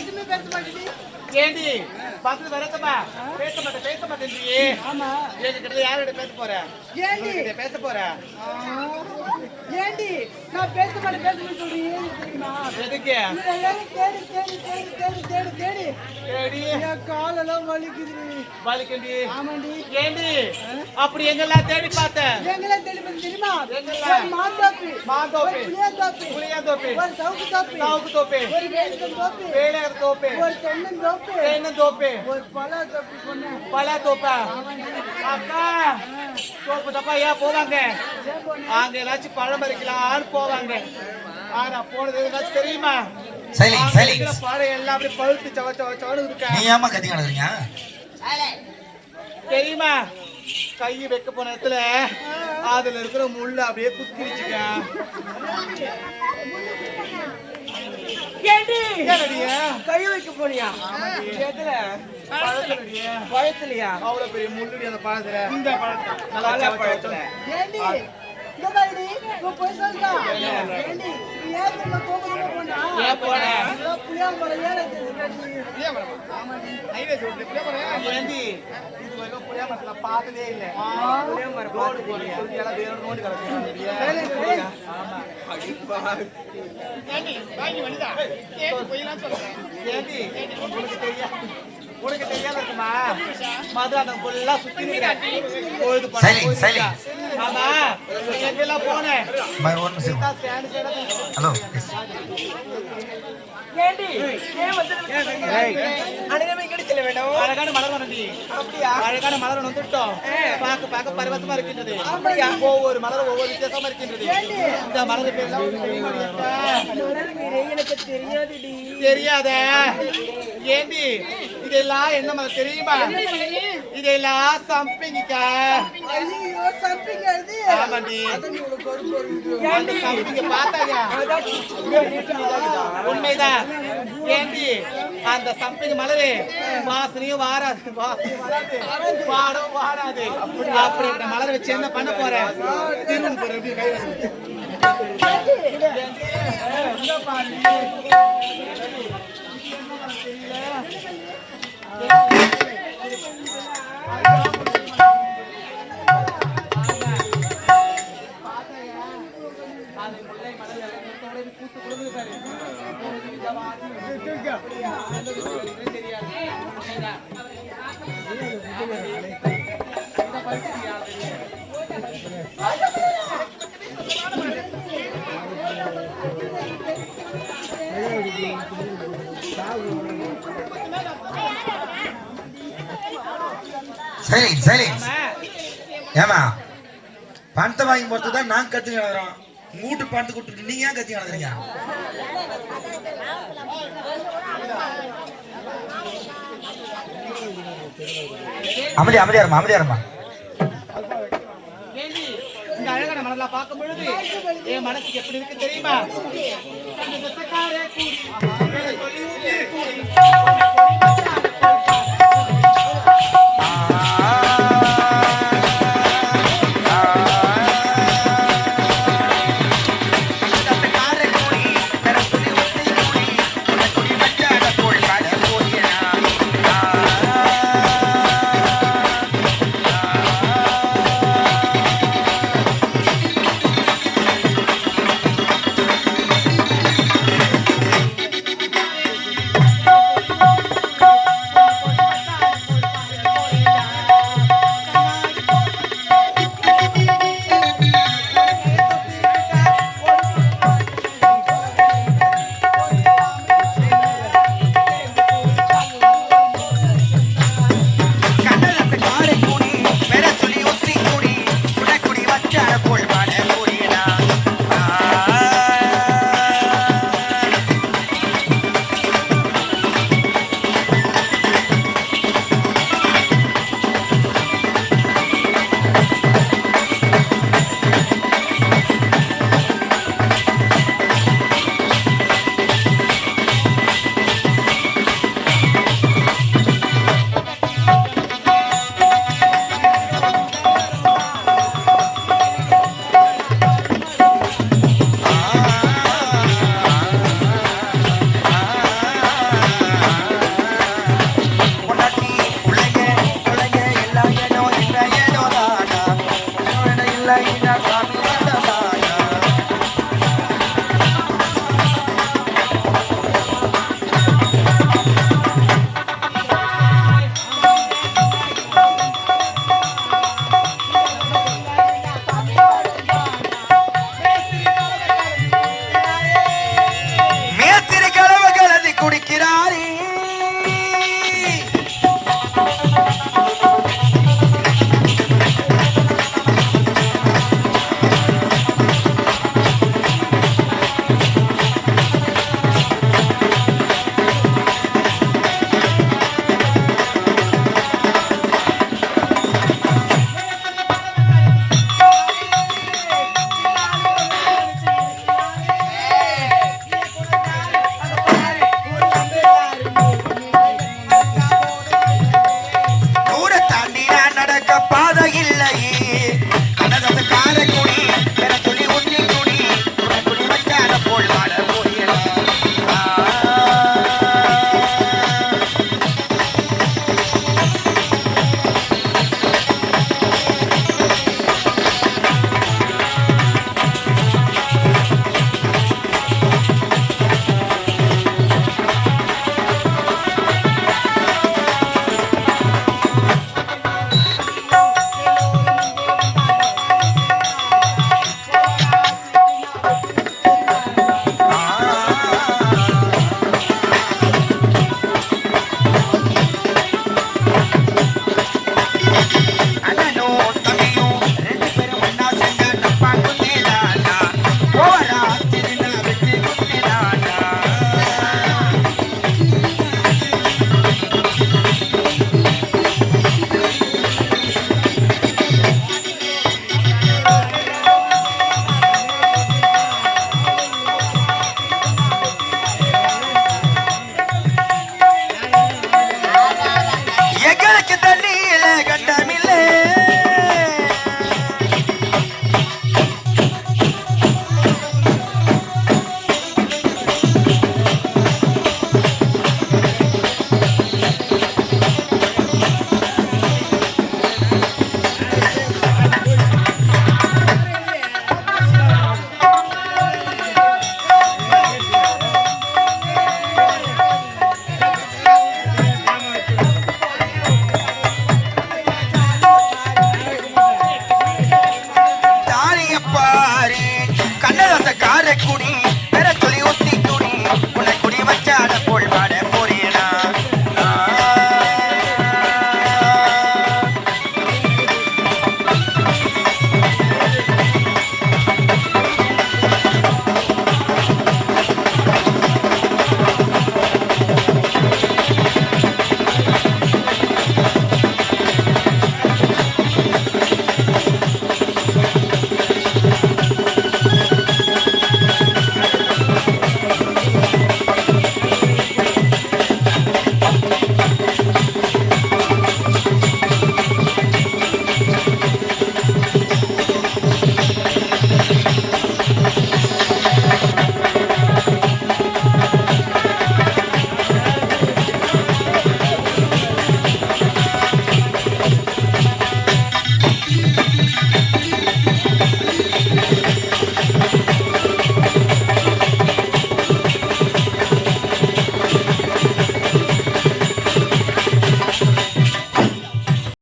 எதுவுமே பேச மாட்டேங்குது. ஏண்டி பக்கத்துல வரத்தமா பேச மாட்டேன்றியே. ஆமா. என்கிட்ட யாரோட பேச போற? ஏண்டி பேச போற? ஏண்டி நான் பேச மாட்டேன்னு சொல்றீங்க தெரியுமா? எதுக்கு? எல்லாரும் தேடி தேடி தேடி தேடி தேடி தேடி ஏடி என் காலெல்லாம் வலிக்குது. வலிக்கண்டி. ஆமாண்டி. ஏண்டி அப்படி எங்கெல்லாம் தேடி பார்த்த? எங்கெல்லாம் தேடி பார்த்து தெரியுமா? எங்கெல்லாம்? ஒரு மாந்தோப்பு, மாந்தோப்பு, புளியாந்தோப்பு, புளியாந்தோப்பு, ஒரு சவுக்கு தோப்பு, ஒரு வேலிக்கன் தோப்பு, வேலையர் தோப்பு, ஒரு தென்னந்தோப்பு, தோப்பு, ஒரு பழ தோப்பு சொன்னேன். பல தோப்பா? அக்கா தோப்பு தப்பா ஏன் போவாங்க? அங்க ஏதாச்சும் பழம் பறிக்கலான்னு போவாங்க. ஆனா போனது ஏதாச்சும் தெரியுமா? பழம் எல்லாம் அப்படி பழுத்து சவச்சவச்சவனு இருக்கா. நீ ஏமா கத்தி கிடக்குறீங்க தெரியுமா? கை வைக்க போன இடத்துல அதுல இருக்கிற முள்ளு அப்படியே குத்திடுச்சுக்க. கை வைக்க போனியா? எதுல? பழத்துலயா? அவ்வளவு பெரிய முள்ளுடி அந்த பழத்துல. இந்த பழத்துல ஏண்டி இந்த மாதிரி நீ போய் சொல்றா. ஏண்டி நீ ஏன் நம்ம கோபமா போனா? ஏன் போற? புளியாம்பரம் ஏறது. ஹைவே ரோட்ல புளியாமரம் ஏண்டி? இது வரைக்கும் புளியாமரத்துல பார்த்ததே இல்ல. புளியாமரம் ரோடு போறியா? எல்லாம் வேற நோண்டி கிடக்குது. ஆமா. அடிப்பா. ஏண்டி வாங்கி வந்தா? ஏண்டி போய்லாம் சொல்றேன். ஏண்டி உனக்கு தெரியாத இருக்குமா? மதுராந்தகம் ஃபுல்லா சுத்தி நிக்கிறேன். பொழுது பண்ண. ஆமா. எங்கெல்லாம் போனேன்? ஹலோ ஏண்டி ஏன் வந்து அடங்கமே கிடைச்சல வேணும். அழகான மலர் வனடி. அப்படியா? அழகான மலர் வந்துட்டோம். பார்க்க பார்க்க பரவசமா இருக்கின்றது. ஒவ்வொரு மலரும் ஒவ்வொரு வித்தியாசமா இருக்கின்றது. இந்த மலர் பேர்லாம் எனக்கு தெரியாதுடி. தெரியாத? ஏண்டி இதெல்லாம் என்ன மலர் தெரியுமா? இதெல்லாம் சம்பிங்கக்கா. ஐயோ சம்பிங்க இது. ஆமாண்டி. அந்த சம்பிங்க பார்த்தாங்க. உண்மைதான். ஏண்டி அந்த சம்பிங்க மலரு வாசனையும் வாராது, வாடும் வாடாது. அப்படி மலர் வச்சு என்ன பண்ண போறேன்? ஏமா பணத்தை வாங்கி போறது தான் நாங்க கத்து கிடக்குறோம். மூட்டு பணத்தை கொடுத்துட்டு நீங்க ஏன் கத்தி கிடக்குறீங்க? அமைதியா இருமா. இந்த அழகான மலர்லாம் பார்க்கும் பொழுது என் மனசுக்கு எப்படி இருக்கு தெரியுமா? குடிக்கிறாய்